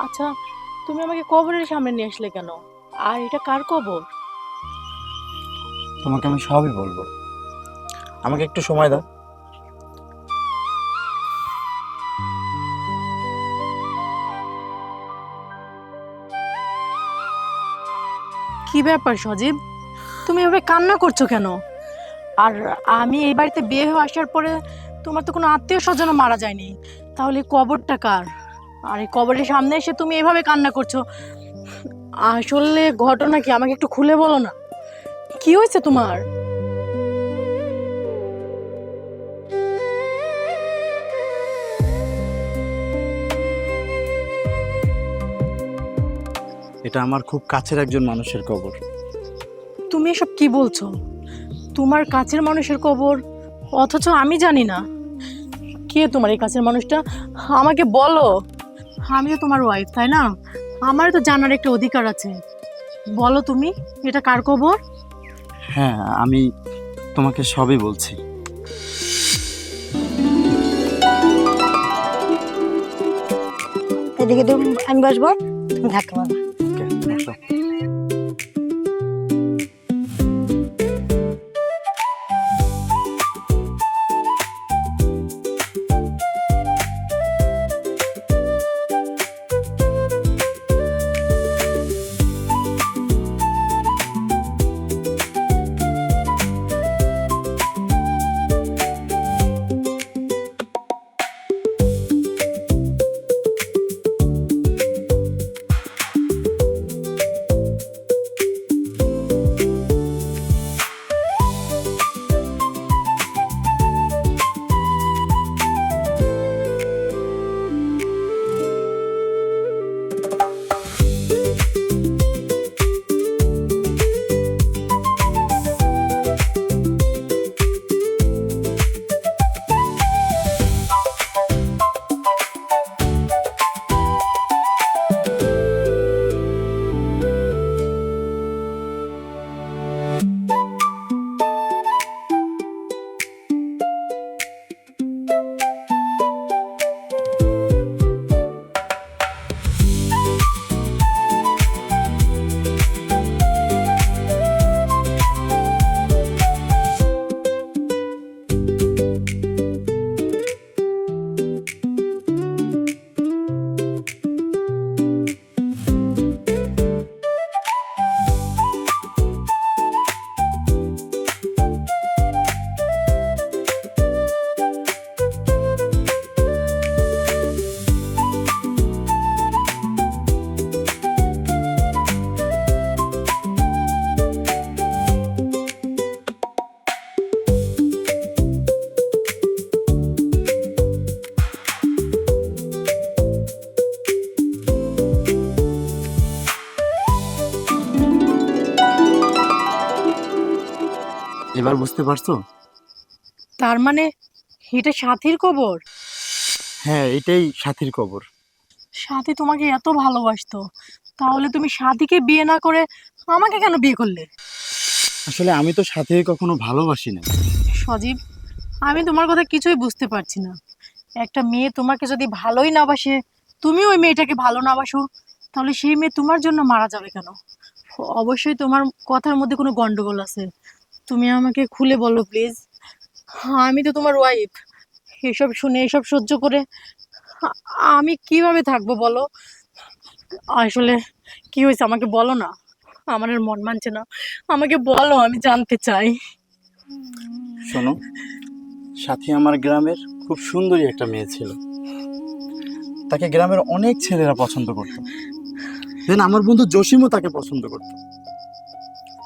আচ্ছা, তুমি আমাকে কবরের সামনে নিয়ে আসলে কেন? আর এটা কার কবর? তোমাকে আমি সবই বলবো, আমাকে একটু সময় দাও। কি ব্যাপার সজীব, তুমি এভাবে কান্না করছো কেন? আর আমি এই বাড়িতে বিয়ে হয়ে আসার পরে তোমার তো কোনো আত্মীয় স্বজনও মারা যায়নি, তাহলে এই কবরটা কার? আর এই কবরের সামনে এসে তুমি এভাবে কান্না করছো, আসলে ঘটনা কি? আমাকে একটু খুলে বলো না, কি হয়েছে তোমার? এটা আমার খুব কাছের একজন মানুষের কবর। তুমি এসব কি বলছো? তোমার কাছের মানুষের কবর, অথচ আমি জানি না। কে তোমার এই কাছের মানুষটা? আমাকে বলো। আমি তো তোমার ওয়াইফ, তাই না? আমার তো জানার একটা অধিকার আছে। বলো তুমি, এটা কার কবর? হ্যাঁ, আমি তোমাকে সবই বলছি। এদিকে আমি বসবো, তুমি ধাক্কা মারবা। ওকে, বসো। এবার বুঝতে পারছো? তার মানে এটা সাথীর কবর? হ্যাঁ, এটাই সাথীর কবর। সাথী তোমাকে এত ভালোবাসতো, তাহলে তুমি সাথীকে বিয়ে না করে আমাকে কেন বিয়ে করলে? আসলে আমি তো সাথীকে কখনো ভালোবাসি না। সজীব, আমি তোমার কথা কিছুই বুঝতে পারছি না। একটা মেয়ে তোমাকে যদি ভালোই না বাসে, তুমি ওই মেয়েটাকে ভালো না বাসো, তাহলে সেই মেয়ে তোমার জন্য মারা যাবে কেন? অবশ্যই তোমার কথার মধ্যে কোনো গন্ডগোল আছে। তুমি আমাকে খুলে বলো প্লিজ। আমি তো তোমার ওয়াইফ, এসব শুনে এসব সহ্য করে আ- আমি কিভাবে থাকবো বলো? আসলে কি হয়েছে আমাকে বলো না, আমার আর মন মানছে না। আমাকে বলো, আমি জানতে চাই। শোনো, সাথী আমার গ্রামের খুব সুন্দরী একটা মেয়ে ছিল। তাকে গ্রামের অনেক ছেলেরা পছন্দ করত। দেন আমার বন্ধু জসিমও তাকে পছন্দ করত,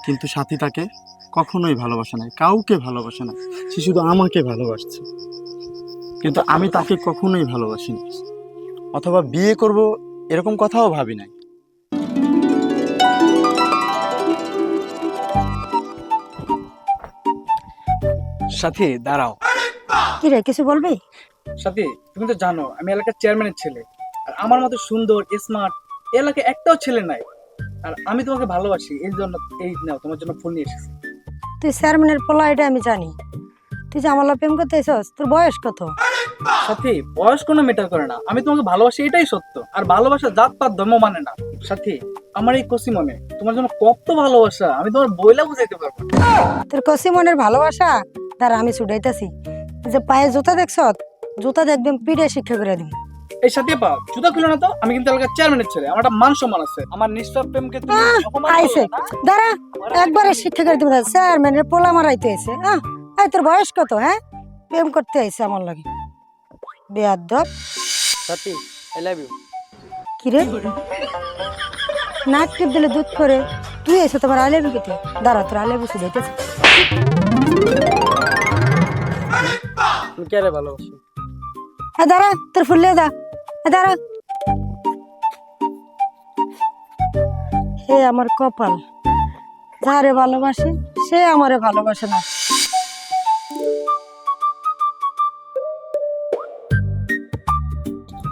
কিন্তু সাথী তাকে কখনোই ভালোবাসে নাই, কাউকে ভালোবাসে না। সে শুধু আমাকে ভালোবাসছে, কিন্তু আমি তাকে কখনোই ভালোবাসিনি, অথবা বিয়ে করব এরকম কথাও ভাবি নাই। সাথী দাঁড়াও। কি রে, কিছু বলবি? সাথী, তুমি তো জানো আমি এলাকার চেয়ারম্যানের ছেলে, আর আমার মতো সুন্দর স্মার্ট এলাকায় একটাও ছেলে নাই। আর আমি তোমাকে ভালোবাসি, এই জন্য এই নাও তোমার জন্য ফুল নিয়ে এসেছি। তুই চেয়ারম্যানের পোলা, এটা আমি জানি। তুই যে আমার প্রেম করতে এসেছিস, তোর বয়স কত? সাথী, বয়স কোনো ম্যাটার করে না, আমি তোমাকে ভালোবাসি, এটাই সত্য। আর ভালোবাসা জাত পাত ধর্ম মানে না। সাথী, আমার এই কসি মনে তোমার জন্য কত ভালোবাসা, আমি তোমার বইলা বুঝাইতে পারবো না। তোর কসি মনের ভালোবাসা তারা আমি ছুটাইতেছি। যে পায়ে জুতা দেখছ, জুতা দেখবেন পিঠে শিক্ষা করে দিব। এই সাথে পা জুতা খুলে না তো, আমি কিন্তু এলাকার চেয়ারম্যানের ছেলে, আমার একটা মান সম্মান আছে। আমার নিষ্পাপ প্রেমকে তুমি অপমান আইছে করলে না? দাঁড়া, একবারে শিক্ষা করে দিব। চেয়ারম্যানের পোলা মারাইতে আইছে। আই তোর বয়স কত? হ্যাঁ, প্রেম করতে আইছে আমার লাগে বেয়াদব। সাথী, আই লাভ ইউ। কিরে নাক টিপ দিলে দুধ করে তুই এসে তোমার আলেবি কেটে দাঁড়া, তোর আলেবি শুধাইতেছে। তুমি কে রে ভালোবাসি? দাঁড়া, তোর ফুললে দা, দাঁড়া। হে আমার কপাল, যারে ভালোবাসি সে আমারে ভালোবাসে না।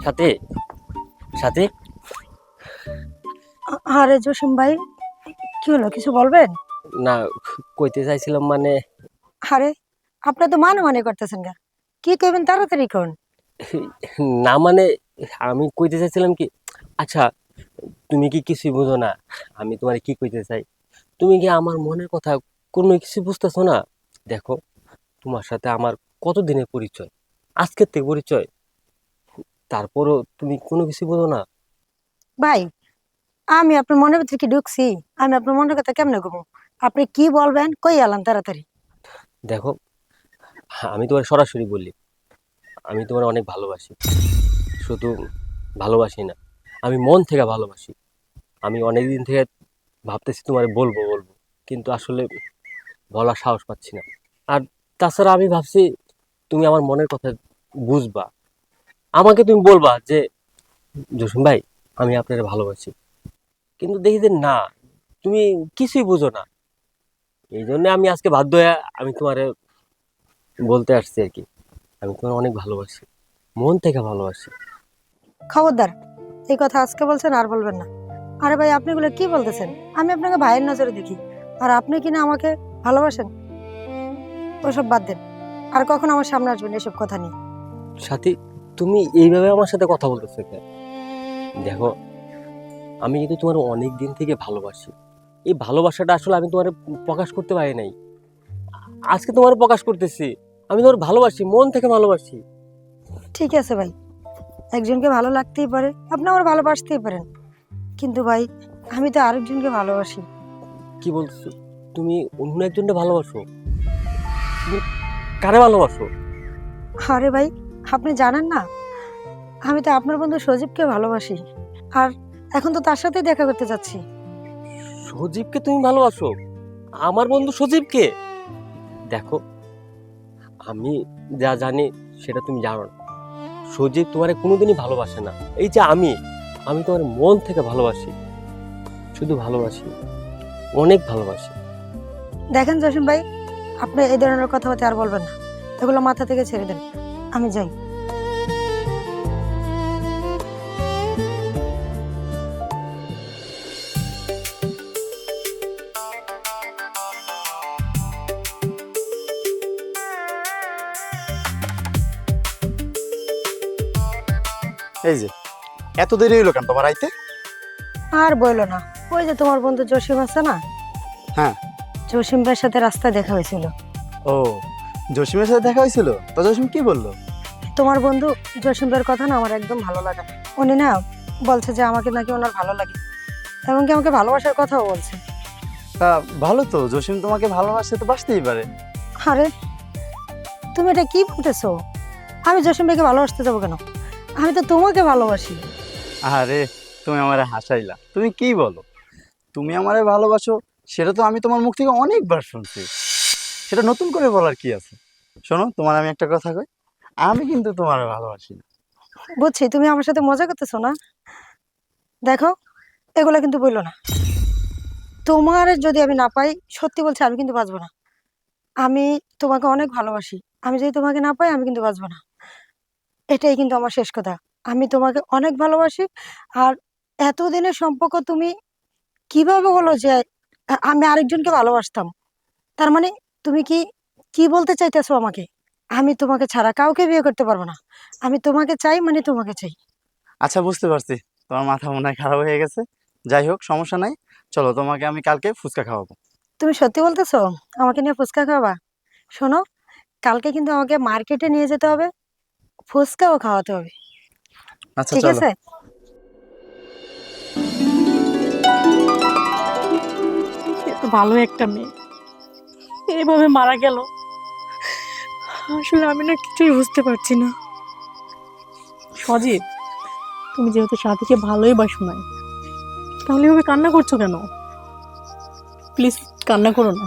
সাথী, সাথী, আরে জসিম ভাই, কি হলো, কিছু বলবেন? না কইতে চাইছিলাম মানে আরে আপনি তো মানে করতেছেন গা, কি কইবেন তাড়াতাড়ি কোন। না মানে আমি কইতে চাইছিলাম কি, আচ্ছা তুমি কি কিছুই বুঝো না আমি তোমার কি কইতে চাই? তুমি কি আমার মনের কথা কোনো কিছু বুঝতেছো না? দেখো, তোমার সাথে আমার কতদিনের পরিচয়, আজকের থেকে পরিচয়, তারপরও তুমি কোনো কিছু বোঝো না। ভাই, আমি আপনার মনের ভিতরে কি ঢুকছি? আমি আপনার মনের কথা কেমনে কব? আপনি কি বলবেন কই আলাম তাড়াতাড়ি। দেখো, আমি তোমার সরাসরি বললি, আমি তোমার অনেক ভালোবাসি। শুধু ভালোবাসি না, আমি মন থেকে ভালোবাসি। আমি অনেক দিন থেকে ভাবতেছি তোমার বলবো বলবো, কিন্তু আসলে বলার সাহস পাচ্ছি না। আর তাছাড়া আমি ভাবছি তুমি আমার মনের কথা বুঝবা, আমাকে তুমি বলবা যে জসিম ভাই আমি আপনার ভালোবাসি। কিন্তু দেখি যে না, তুমি কিছুই বুঝো না। এই জন্য আমি আজকে বাধ্য হয়ে আমি তোমারে বলতে আসছি আর কি, আমি তোমার অনেক ভালোবাসি, মন থেকে ভালোবাসি। খবরদার, এই কথা আজকে বলছেন আর বলবেন না। আরে ভাই, আপনি এগুলো কি বলতেছেন? আমি আপনাকে ভাইয়ের নজরে দেখি, আর আপনি কিনা আমাকে ভালোবাসেন? ওসব বাদ দেন, আর কখন আমার সামনে আসবেন এসব কথা নিয়ে। সাথী, তুমি এইভাবে আমার সাথে কথা বলতেছো কেন? দেখো, আমি কিন্তু তোমার অনেক দিন থেকে ভালোবাসি। এই ভালোবাসাটা আসলে আমি তোমার প্রকাশ করতে পারি নাই, আজকে তোমার প্রকাশ করতেছি। আমি তোমার ভালোবাসি, মন থেকে ভালোবাসি। ঠিক আছে ভাই, একজনকে ভালো লাগতেই পারে, আপনি আমার ভালোবাসতেই পারেন, কিন্তু ভাই আমি তো আরেকজনকে ভালোবাসি। কি বলছো? তুমি অন্য একজনকে ভালোবাসো? তুমি কারে ভালোবাসো? আরে ভাই, আপনি জানেন না, আমি তো আপনার বন্ধু সজীবকে ভালোবাসি, আর এখন তো তার সাথে দেখা করতে যাচ্ছি। সজীবকে তুমি ভালোবাসো? আমার বন্ধু সজীবকে? দেখো, আমি যা জানি সেটা তুমি জানো না। সজীব তোমারে কোনোদিনই ভালোবাসে না। এই যে আমি তোমার মন থেকে ভালোবাসি, শুধু ভালোবাসি, অনেক ভালোবাসি। দেখেন জসিম ভাই, আপনি এই ধরনের কথাবার্তা আর বলবেন না, এগুলো মাথা থেকে ছেড়ে দেন, আমি যাই। এই যে এত দেরি হইলো কেন তোমার আইতে? আর বললো না, ওই যে তোমার বন্ধু জসিম আছে না, হ্যাঁ। জসিম ভাইয়ের সাথে রাস্তায় দেখা হয়েছিল। ও, জসিমের সাথে দেখা হয়েছিল? তো জসিম কি বললো? তোমার বন্ধু জসিম ভাইয়ের কথা না আমার একদম ভালো লাগে না। উনি না বলছে যে আমাকে নাকি ওনার ভালো লাগে, এমনকি আমাকে ভালোবাসার কথাও বলছে। তা ভালো তো, জসিম তোমাকে ভালোবাসে তো বাসতেই পারে। আরে তুমি এটা কি বলতেছো? আমি জসিম ভাইকে ভালোবাসতে যাবো কেন? আমি তো তোমাকে ভালোবাসি। আরে তুমি আমারে হাসাইলা, তুমি কি বলো? তুমি আমারে ভালোবাসো সেটা তো আমি তোমার মুখ থেকে অনেকবার শুনছি, সেটা নতুন করে বলার কি আছে? শোনো, তোমার আমি একটা কথা কই, আমি কিন্তু তোমারে ভালোবাসি না। বুঝছি তুমি আমার সাথে মজা করতেছো না। দেখো, এগুলা কিন্তু বললো না। তোমার যদি আমি না পাই, সত্যি বলছি আমি কিন্তু বাঁচবো না। আমি তোমাকে অনেক ভালোবাসি, আমি যদি তোমাকে না পাই আমি কিন্তু বাঁচবো না। এটাই কিন্তু আমার শেষ কথা। আমি তোমাকে অনেক ভালোবাসি। আর এতদিনের সম্পর্ক তুমি কিভাবে হলো যে আমি আরেকজনকে ভালোবাসতাম? তার মানে তুমি কি কি বলতে চাইতেছো আমাকে? আমি তোমাকে ছাড়া কাউকে বিয়ে করতে পারবো না। আমি তোমাকে চাই মানে তোমাকে চাই। আচ্ছা, বুঝতে পারছি তোমার মাথা মনে হয় খারাপ হয়ে গেছে। যাই হোক, সমস্যা নাই, চলো তোমাকে আমি কালকে ফুচকা খাওয়াবো। তুমি সত্যি বলতেছো আমাকে নিয়ে ফুচকা খাওয়াবা? শোনো, কালকে কিন্তু আমাকে মার্কেটে নিয়ে যেতে হবে, ফুচকাও খাওয়াতে হবে, আচ্ছা ঠিক চলো। আছে? এত ভালো একটা মেয়ে এভাবে মারা গেল, আসলে আমি না কিছুই বুঝতে পারছি না। সজীব, তুমি যেহেতু সাথীকে ভালোই বাসো না, তাহলে এভাবে কান্না করছো কেন? প্লিজ কান্না করো না।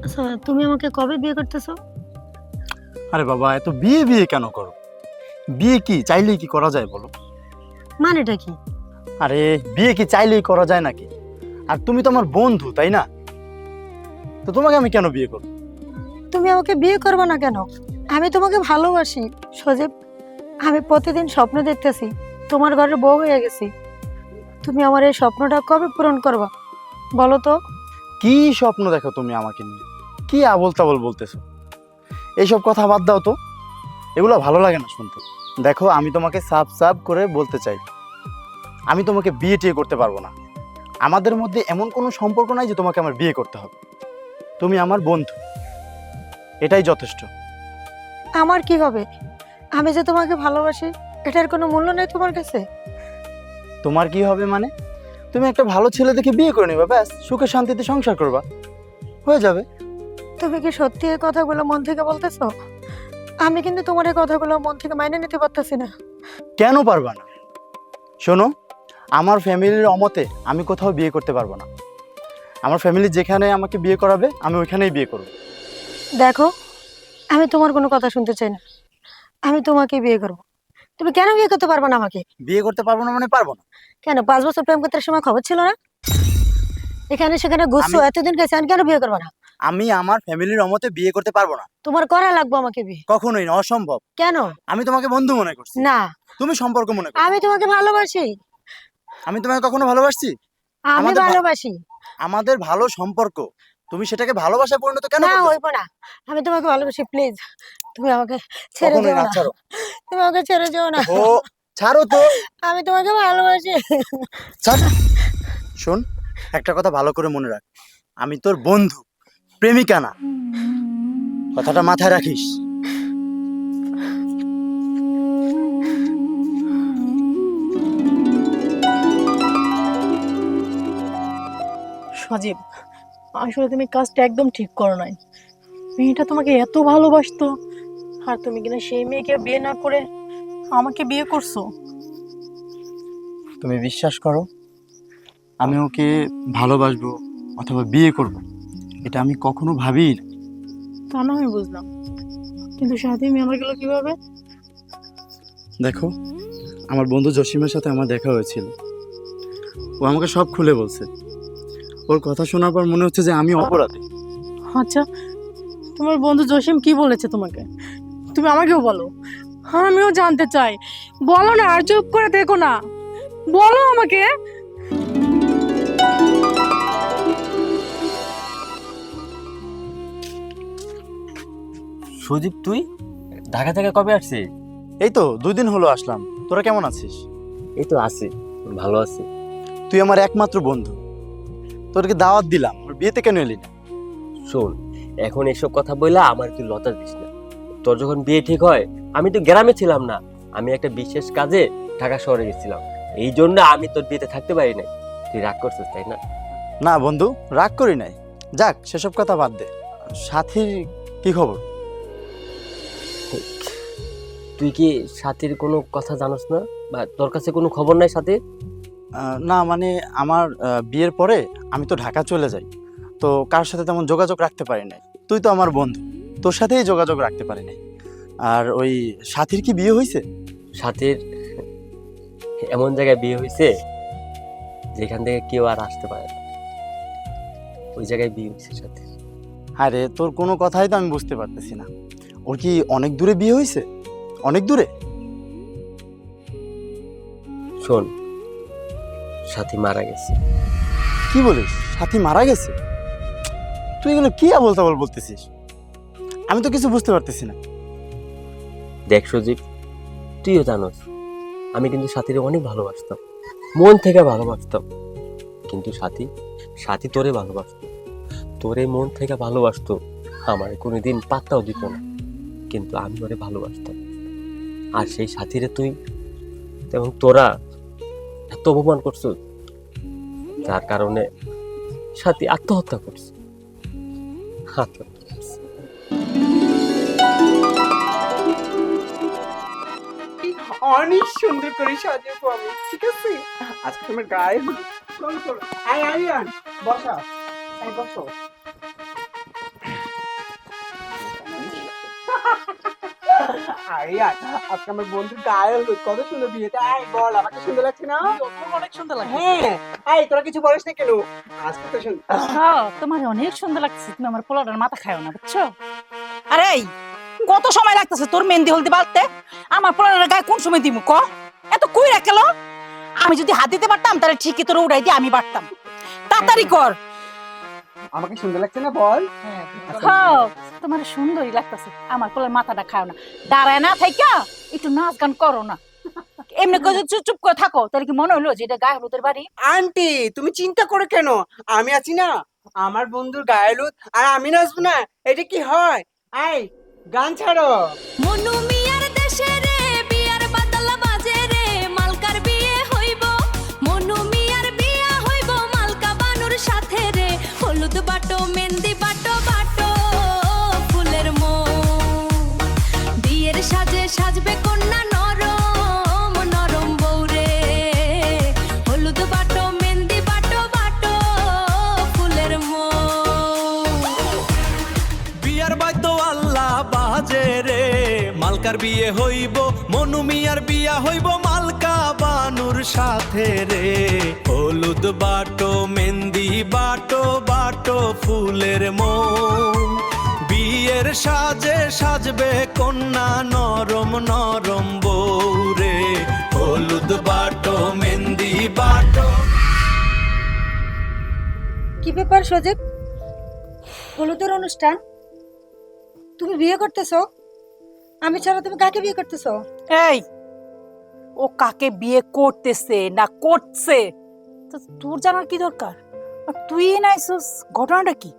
আচ্ছা, তুমি আমাকে কবে বিয়ে করতেছো? আরে বাবা, এত বিয়ে বিয়ে কেন করো? বিয়ে কি চাইলেই কি করা যায় বলো? মানেটা কি? আরে বিয়ে কি চাইলেই করা যায় নাকি? আর তুমি তো আমার বন্ধু, তাই না? তো তোমাকে আমি কেন বিয়ে করব? তুমি আমাকে বিয়ে করবে না কেন? আমি তোমাকে ভালোবাসি সজীব। আমি প্রতিদিন স্বপ্ন দেখতেছি তোমার ঘরের বউ হয়ে গেছি। তুমি আমার এই স্বপ্নটা কবে পূরণ করবা বলো তো? কি স্বপ্ন দেখো তুমি আমাকে নিয়ে? কি আবোল তাবোল বলতেছো? এইসব কথা বাদ দাও তো, এগুলো ভালো লাগে না শুনতে। দেখো, আমি তোমাকে সাফ সাফ করে বলতে চাই, আমি তোমাকে বিয়ে টিয়ে করতে পারবো না। আমাদের মধ্যে এমন কোনো সম্পর্ক নাই যে তোমাকে আমার বিয়ে করতে হবে। তুমি আমার বন্ধু, এটাই যথেষ্ট। আমার কি হবে? আমি যে তোমাকে ভালোবাসি, এটার কোনো মূল্য নেই তোমার কাছে? তোমার কি হবে মানে? তুমি একটা ভালো ছেলে দেখে বিয়ে করে নেবা, ব্যাস, সুখে শান্তিতে সংসার করবা, হয়ে যাবে। তুমি কি সত্যি এই কথাগুলো মন থেকে বলতেছো? আমি কিন্তু তোমার এই কথাগুলো মন থেকে মাইনে নিতে পারতেছি না। কেন পারবা না? শোনো, আমার ফ্যামিলির অমতে আমি কোথাও বিয়ে করতে পারবো না। আমার ফ্যামিলি যেখানে আমাকে বিয়ে করাবে আমি ওইখানেই বিয়ে করবো। দেখো, আমি তোমার কোনো কথা শুনতে চাই না, আমি তোমাকে বিয়ে করবো। তুমি কেন বিয়ে করতে পারবে না আমাকে? বিয়ে করতে পারবো না মানে পারবো না? কেন 5 বছর প্রেম করতে সময় খবর ছিল না? এখানে সেখানে ঘুরছো, এতদিন গেছে, আমি কেন বিয়ে করবো না? আমি আমার ফ্যামিলির অমতে বিয়ে করতে পারবো না। তোমার করা লাগবে আমাকে বিয়ে। কখনোই না, অসম্ভব। কেন? আমি তোমাকে বন্ধু মনে করছি, না, তুমি সম্পর্ক মনে করছো। আমি তোমাকে ভালোবাসি। আমি তোমাকে কখনো ভালোবাসছি? আমি আমাদের ভালোবাসি। আমাদের ভালো সম্পর্ক, তুমি সেটাকে ভালোবাসায় পরিণত কেন না, করতেছো? হইব না। আমি তোমাকে ভালোবাসি, প্লিজ তুমি আমাকে ছেড়ে কখনোই যেও না, না। ছাড়ো। তুমি আমাকে ছেড়ে যেও না। ও, ছাড়ো তো। আমি তোমাকে ভালোবাসি। ছাড়। শোন, একটা কথা ভালো করে মনে রাখ, আমি তোর বন্ধু, প্রেমিকা না। কথাটা মাথায় রাখিস। সজীব, আসলে তুমি কাজটা একদম ঠিক করো নাই। মেয়েটা তোমাকে এত ভালোবাসতো, আর তুমি কিনা সেই মেয়েকে বিয়ে না করে আমাকে বিয়ে করছো। তুমি বিশ্বাস করো, আমি ওকে ভালোবাসবো অথবা বিয়ে করব, এটা আমি কখনো ভাবিই না। তা না আমি বুঝলাম, কিন্তু সাথে মেয়ে গেল কিভাবে? দেখো, আমার বন্ধু জসিমের সাথে আমার দেখা হয়েছিল, ও আমাকে সব খুলে বলছে। ওর কথা শোনার পর মনে হচ্ছে যে আমি অপরাধী। আচ্ছা, তোমার বন্ধু জসিম কি বলেছে তোমাকে? তুমি আমাকেও বলো, আমিও জানতে চাই। বলো না, আর চুপ করে দেখো না, বলো আমাকে। সুদীপ, তুই ঢাকা থেকে কবে আসছিস? এই তো 2 দিন হলো আসলাম। তোরা কেমন আছিস? এই তো আছি, ভালো আছি। তুই আমার একমাত্র বন্ধু, তোরকে দাওয়াত দিলাম, ওর বিয়েতে কেন এলি না? শোন, এখন এসব কথা বললে আমার তুই লতা দিস না। তোর যখন বিয়ে ঠিক হয়, আমি তো গ্রামে ছিলাম না, আমি একটা বিশেষ কাজে ঢাকা শহরে গেছিলাম, এই জন্য আমি তোর বিয়েতে থাকতে পারি নাই। তুই রাগ করছিস তাই না? না বন্ধু, রাগ করি নাই। যাক, সেসব কথা বাদ দে। সাথীর কি খবর? তুই কি সাথীর কোনো কথা জানোস না, বা তোর কাছে কোনো খবর নাই সাথে? না মানে আমার বিয়ের পরে আমি তো ঢাকা চলে যাই, তো কার সাথে তেমন যোগাযোগ রাখতে পারি নাই। তুই তো আমার বন্ধু, তোর সাথেই যোগাযোগ রাখতে পারি নাই। আর ওই সাথীর কি বিয়ে হয়েছে? সাথীর এমন জায়গায় বিয়ে হয়েছে যেখান থেকে কেউ আর আসতে পারে না, ওই জায়গায় বিয়ে হয়েছে সাথে। আরে তোর কোনো কথাই তো আমি বুঝতে পারতেছি না। ওর কি অনেক দূরে বিয়ে হয়েছে? অনেক দূরে? শোন, সাথী মারা গেছে। কি বলিস? সাথী মারা গেছে? তুই এগুলো কি আবোল তাবোল বলতেছিস? আমি তো কিছু বুঝতে পারতেছি না। দেখ সজীব, তুইও জানোস আমি কিন্তু সাথীরে অনেক ভালোবাসতাম, মন থেকে ভালোবাসতাম। কিন্তু সাথী সাথী তোরে ভালোবাসতো, তোরে মন থেকে ভালোবাসতো, আমার কোনোদিন পাত্তাও দিত না, কিন্তু আমি ওরে ভালোবাসতাম। আর সেই সাথীরে তুই এবং তোরা এত অপমান করছো, যার কারণে সাথী আত্মহত্যা করছে। আত্মহত্যা করছে। অনেক সুন্দর করে সাজাবো আমি, ঠিক আছে? আজকে তোমার গায়ে চলো চলো, আয় আরিয়ান বসা, আয় বসো। আরিয়ান, আজকে আমার বন্ধুর গায়ে হলুদ, কত সুন্দর বিয়েতে। আয় বল, আমাকে সুন্দর লাগছে না? অনেক সুন্দর লাগছে। হ্যাঁ, আয় তোরা কিছু বলিস না কেন? আজকে তো সুন্দর। হ্যাঁ, তোমার অনেক সুন্দর লাগছে, তুমি আমার পোলাটার মাথা খাও না, বুঝছো? আরে এই, কত সময় লাগতেছে তোর মেহেন্দি হলদি বালতে? আমার পোলাটার গায়ে কোন সময় দিমু ক? এত কই রাখলো? আমি যদি হাত দিতে পারতাম তাহলে ঠিকই তোর উড়াই দিয়ে আমি বাড়তাম। তাড়াতাড়ি কর। আমাকে সুন্দর লাগছে না বল? হ্যাঁ, তোমার সুন্দরই লাগতেছে। আমার পোলার মাথাটা খাও না, দাঁড়ায় না থাইকা একটু নাচ গান করো না। এমনি করে চুপ চুপ করে থাকো, তাহলে কি মনে হলো যে এটা গায়ে হলুদের বাড়ি? আন্টি তুমি চিন্তা করে কেন? আমি আছি না, আমার বন্ধুর গায়ে হলুদ, আর আমি নাচবো না? এটা কি হয়? আয় গান ছাড়ো। মনু মিয়ার দেশে রে বিয়ার বাতালা বাজে রে, মালকার বিয়ে হইব, মনু মিয়ার বিয়া হইব মালকা বানুর সাথে রে। হলুদ বাটো মেহেন্দি বাটো বাটো ফুলের মন, বিয়ের সাজে সাজবে কন্যা নরম নরম বউ রে। হলুদ বাটো মেহেন্দি বাটো বাটো ফুলের মন। বিয়ার বাদ্য আল্লাহ বাজে রে, মালকার বিয়ে হইব, মনু মিয়ার বিয়া হইব মালকা বানুর সাথে রে। হলুদ বাটো মেহেন্দি বাটো বাটো ফুলের মন, বিয়ের সাজে সাজবে কন্যা নরম নরম বউ রে। হলুদ বাটো মেহেন্দি বাটো। কি ব্যাপার সজীব? হলুদের অনুষ্ঠান? তুমি বিয়ে করতেছো? আমি ছাড়া তুমি কাকে বিয়ে করতেছো? এই, ও কাকে বিয়ে করতেছে না করছে তো তোর জানার কি দরকার? আর তুই নাইছিস, ঘটনাটা কি?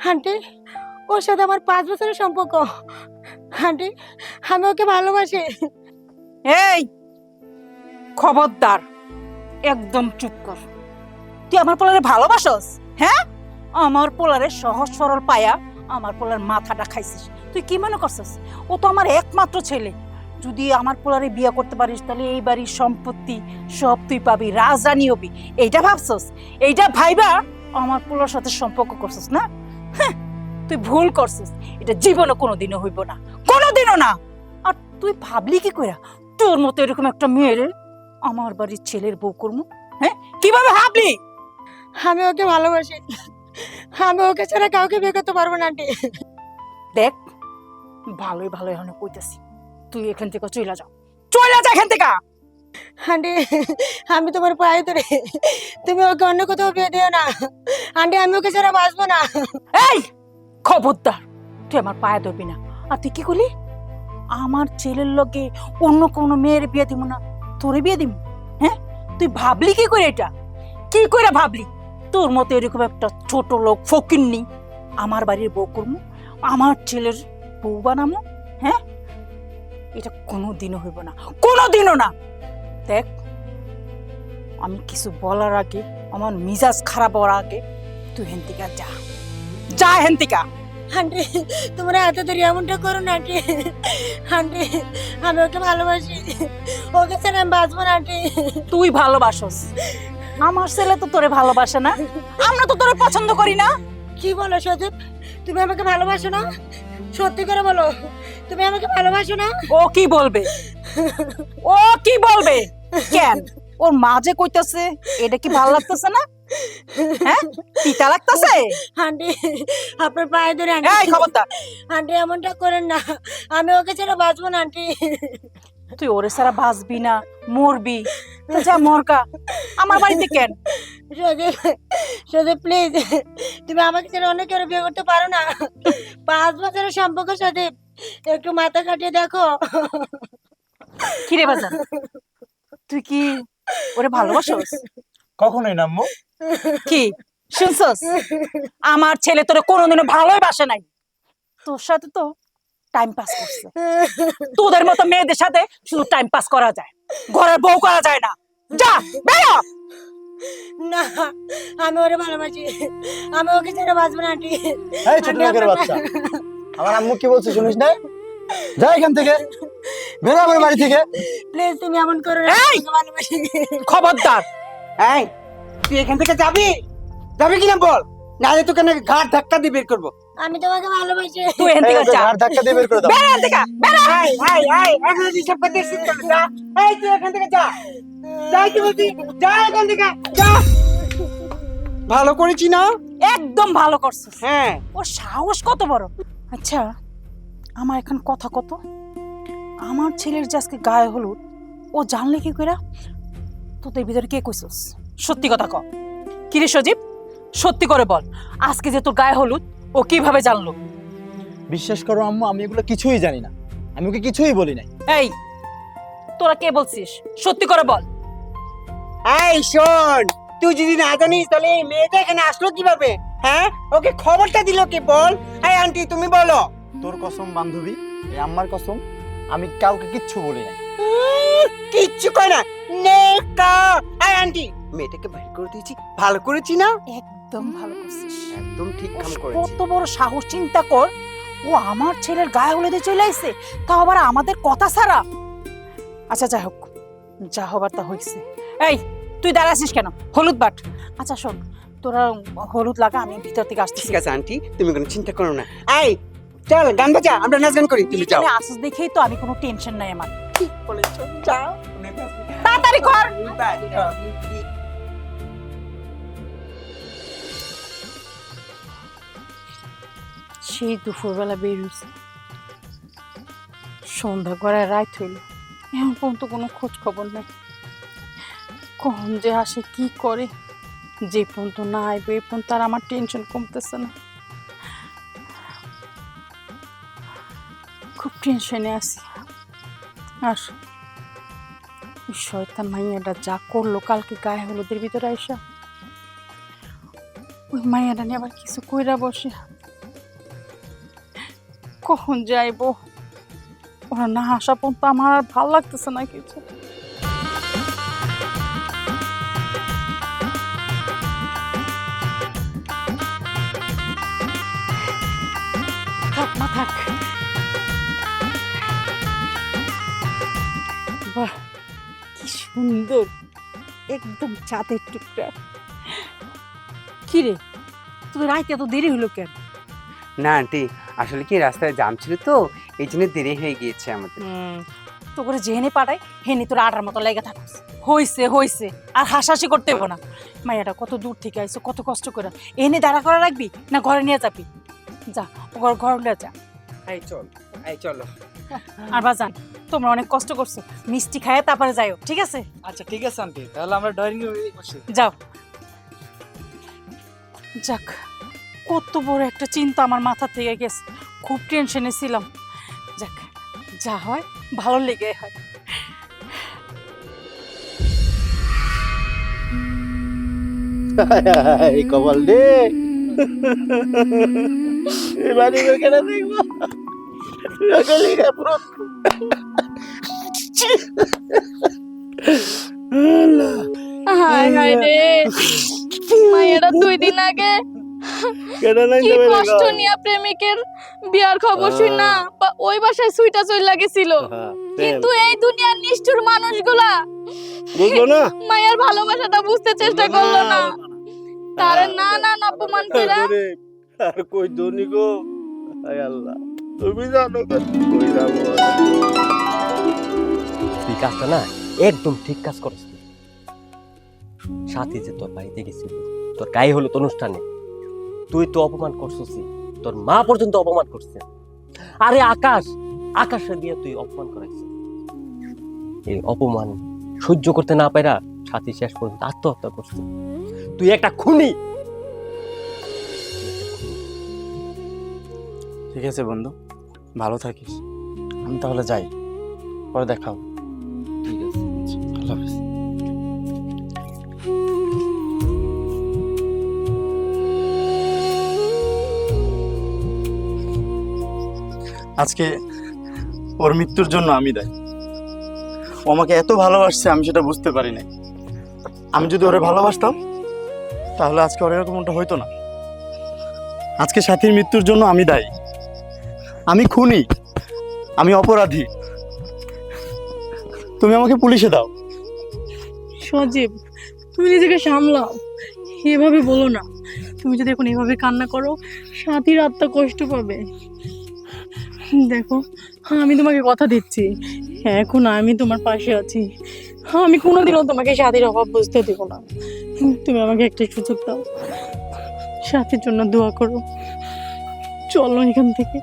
আন্টি, ওর সাথে আমার 5 বছরের সম্পর্ক। আন্টি, আমি ওকে ভালোবাসি। এই, খবরদার, একদম চুপ কর। তুই আমার পোলারে ভালোবাসস? হ্যাঁ, আমার পোলারে সহজ সরল পায়া আমার পোলার মাথাটা খাইছিস। তুই কি মনে করছিস ও তো আমার একমাত্র ছেলে? যদি আমার পোলারে বিয়ে করতে পারিস তাহলে এই বাড়ির সম্পত্তি সব তুই পাবি, রাজধানী হবি, এইটা ভাবছস? এইটা ভাইবা আমার পোলার সাথে সম্পর্ক করছিস না? হ্যাঁ, তুই ভুল করছিস। এটা জীবনে কোনোদিনও হইব না, কোনোদিনও না। আর তুই ভাবলি কি কইরা তোর মতো এরকম একটা মেয়ের আমার বাড়ির ছেলের বউ করবো? হ্যাঁ, কিভাবে ভাবলি? আমি ওকে ভালোবাসি, আমি ওকে ছাড়া কাউকে বিয়ে করতে পারবো না আন্টি। দেখ, ভালোই ভালোই এখন কইতেছি, তুই এখান থেকে চলে যা, চলে যা এখান থেকে। আন্টি, আমি তোমার পায়ে ধরে, তুমি ওকে অন্য কোথাও বিয়ে দিও না আন্টি, আমি ওকে ছাড়া বাঁচবো না। এই, খবরদার, তুই আমার পায়ে ধরবি না। আর তুই কি করলি? আমার ছেলের লগে অন্য কোনো মেয়ের বিয়ে দিব না, তোরে বিয়ে দিব? হ্যাঁ, তুই ভাবলি কি করে? এটা কি করে ভাবলি? তোর মতো এরকম একটা ছোট লোক ফকিন্নি আমার বাড়ির বউ করবো, আমার ছেলের বউ বানামো? হ্যাঁ, এটা কোনোদিনও হইব না, কোনোদিনও না। দেখ, আমি কিছু বলার আগে, আমার মিজাজ খারাপ হওয়ার আগে তুই হেন্তিকা যা, যা হেন্তিকা। আন্টি তোমরা এত দেরি এমনটা করো না আন্টি। আন্টি আমি ওকে ভালোবাসি, ওকে ছাড়া আমি বাঁচবো না আন্টি। তুই ভালোবাসস, আমার ছেলে তো তোরে ভালোবাসে না, আমরা তো তোরে পছন্দ করি না। কি বলো সজীব, তুমি আমাকে ভালোবাসো না? সত্যি করে বলো, তুমি আমাকে ভালোবাসো না? ও কি বলবে, ও কি বলবে? কেন ওর মা যে কইতাছে এটা কি ভালো লাগতেছে না? হ্যাঁ পিতা লাগতেছে? আন্টি আপনার পায়ে ধরে আন্টি, এই খবরদার, আন্টি এমনটা করেন না, আমি ওকে ছাড়া বাঁচবো না আন্টি। তুই ওরে সারা বাঁচবি না, মরবি তো যা মরকা, আমার বাড়িতে কেন? সজীব সজীব প্লিজ, তুমি আমাকে ছাড়া অন্য কেউ বিয়ে করতে পারো না? 5 বছরের সম্পর্ক সজীব, একটু মাথা কাটিয়ে দেখো। কি রে বাজার, তুই কি ওরে ভালোবাসস? কখনোই না আম্মু। কি শুনছস, আমার ছেলে তোরে কোনোদিনও ভালোই বাসে নাই, তোর সাথে তো টাইম পাস করছে। তোদের মতো মেয়েদের সাথে শুধু টাইম পাস করা যায়, ঘরের বউ করা যায় না। যা বেরো। না আমি ওরে ভালোবাসি, আমি ওকে ছাড়া বাঁচবো না আন্টি। এই ছোট লোকের বাচ্চা, আমার আম্মু কি বলছে শুনিস না? যা এখান থেকে, বেরো আমার বাড়ি থেকে। প্লিজ তুমি এমন করো না, এই! আমি ভালোবাসি। খবরদার, এই তুই এখান থেকে যাবি, যাবি কিনা বল, নাহলে তোকে না ঘাট ধাক্কা দিয়ে বের করবো। আমি তোমাকে ভালোবাসি। তুই এখান এই থেকে ওকে যা, ঘাড় ধাক্কা দিয়ে বের করে দাও। বেরো এখান থেকে, বেরো। এখন হিসাব করতে এসেছিস কেন? যা, এই তুই এখান থেকে যা, যাই কি বলছি, যা এখান থেকে যা। ভালো করেছি না? একদম ভালো করছিস। হ্যাঁ। ওর সাহস কত বড়। আচ্ছা আমার এখন কথা কত, আমার ছেলের যে আজকে গায়ে হলুদ, ও জানলে কি কইরা? তোদের ভিতরে কে কইছস? সত্যি কথা ক। কি রে সজীব, সত্যি করে বল, আজকে যে তোর গায়ে হলুদ ও কিভাবে জানলো? বিশ্বাস করো আম্মু, আমি এগুলো কিছুই জানি না, আমি ওকে কিছুই বলি নাই। এই তোরা কে বলছিস? সত্যি করে বল। এই শোন, তুই যদি না জানিস তাহলে এই মেয়েটা এখানে আসলো কিভাবে? হ্যাঁ, ওকে খবরটা দিল কে বল? এই আন্টি তুমি বলো। তোর কসম বান্ধবী, এই আম্মার কসম, আমি কাউকে কিচ্ছু বলি নাই। কিচ্ছু কয় না, নেকা। এই আন্টি, মেয়েটাকে বের করে দিয়েছি, ভালো করেছি না? একদম ভালো করছিস, একদম ঠিক কাম করেছি। কত বড় সাহস, চিন্তা কর, ও আমার ছেলের গায়ে হলুদে চলে আইছে, তাও আবার আমাদের কথা ছাড়া। আচ্ছা যাই হোক, যা হবার তা হয়েছে। এই তুই দাঁড়াছিস কেন? হলুদ বাট। আচ্ছা শোন, তোরা হলুদ লাগা, আমি ভিতর থেকে আসতেছি। ঠিক আছে আন্টি, তুমি কোনো চিন্তা করো না। এই চল গান বাজা, আমরা নাচ গান করি, তুমি যাও। এখানে আসিস দেখেই তো আমি কোনো টেনশন নাই আমার। ঠিক বলেছো, যাও। তাড়াতাড়ি কর। সেই দুপুরবেলা বেরিয়েছে, সন্ধ্যা গড়ায় রাত হইল, এখন পর্যন্ত কোনো খোঁজ খবর নাই। কখন যে আসে কি করে, যে পর্যন্ত না আইবে এই পর্যন্ত আর আমার টেনশন কমতেছে না। খুব টেনশনে আছি। আর ওই শয়তান মাইয়াটা যা করলো কালকে গায়ে হলুদের ভিতরে আইসা, ওই মাইয়াটা নিয়ে আবার কিছু কইরা বসে। কখন যাইবো, ওরা না আসা পর্যন্ত আমার আর ভাল লাগতেছে না কিছু। থাক না থাক। বাহ কি সুন্দর, একদম চাঁদের টুকরা। কি রে, তোদের রাইতে এত দেরি হলো কেন? না আন্টি, আসলে কি রাস্তায় জ্যাম ছিল তো, এই জন্য দেরি হয়ে গিয়েছে আমাদের। তো করে যেহেনে পাঠাই হেনে তোর আটার মতো লেগে থাকিস। হইছে হইছে, আর হাসাহাসি করতে হবো না। মাইয়াটা কত দূর থেকে আইসো, কত কষ্ট করে, এনে দাঁড়া করা রাখবি না ঘরে নিয়ে যাবি? যা ঘর নিয়ে যা। এই চল, এই চলো। আর বাজান, তোমরা অনেক কষ্ট করছো, মিষ্টি খায় তারপরে যাইও, ঠিক আছে? আচ্ছা ঠিক আছে আন্টি, তাহলে আমরা ড্রয়িং রুমে বসি। যাও। যাক, কত বড় একটা চিন্তা আমার মাথা থেকে গেছে, খুব টেনশনে ছিলাম। যাক, যা হয় ভালো লেগে হয়। এই কপাল রে, এবারে কেন দেখবো সকালে পুরো হায় হায় রে, মায়েরা 2 দিন আগে কেন নাই কি কষ্ট নিয়া প্রেমিকের বিয়ার খবর শুনা ওই বাসায় সুইটা চইলা গেছিল, কিন্তু এই দুনিয়ার নিষ্ঠুর মানুষগুলা বুঝলো না মায়ের ভালোবাসাটা বুঝতে চেষ্টা করলো না, তার নানান অপমান করে আর কই দনি গো, হায় আল্লাহ তুমি জানো কই যাবো। তুই কাজটা না একদম ঠিক কাজ করিস। সাথী যে তোর বাড়িতে গেছিল, তোর গায়ে হলো অনুষ্ঠানে, তুই তো অপমান করছিস, তোর মা পর্যন্ত অপমান করছে। আরে আকাশে দিয়ে তুই অপমান করাইছিস। এই অপমান সহ্য করতে না পারা সাথী শেষ পর্যন্ত আত্মহত্যা করছে। তুই একটা খুনি। ঠিক আছে বন্ধু, ভালো থাকিস, আমি তাহলে যাই, পরে দেখা হবে। ঠিক আছে, আল্লাহ হাফেজ। আজকে ওর মৃত্যুর জন্য আমি দায়ী। ও আমাকে এত ভালোবাসছে আমি সেটা বুঝতে পারি নাই। আমি যদি ওরে ভালোবাসতাম তাহলে আজকে ওর এরকমটা হইতো না। আজকে সাথীর মৃত্যুর জন্য আমি দায়ী, আমি খুনি, আমি অপরাধী। তুমি আমাকে পুলিশে দাও। সজীব, তুমি নিজেকে সামলাও, এভাবে বলো না। তুমি যদি এখন এভাবে কান্না করো, সাথীর আত্মা কষ্ট পাবে। দেখো, আমি তোমাকে কথা দিচ্ছি, এখন আমি তোমার পাশে আছি। আমি কোনোদিনও তোমাকে সাথীর অভাব বুঝতে দেবো না। তুমি আমাকে একটা সুযোগ দাও, সাথীর জন্য দোয়া করো। চলো এখান থেকে।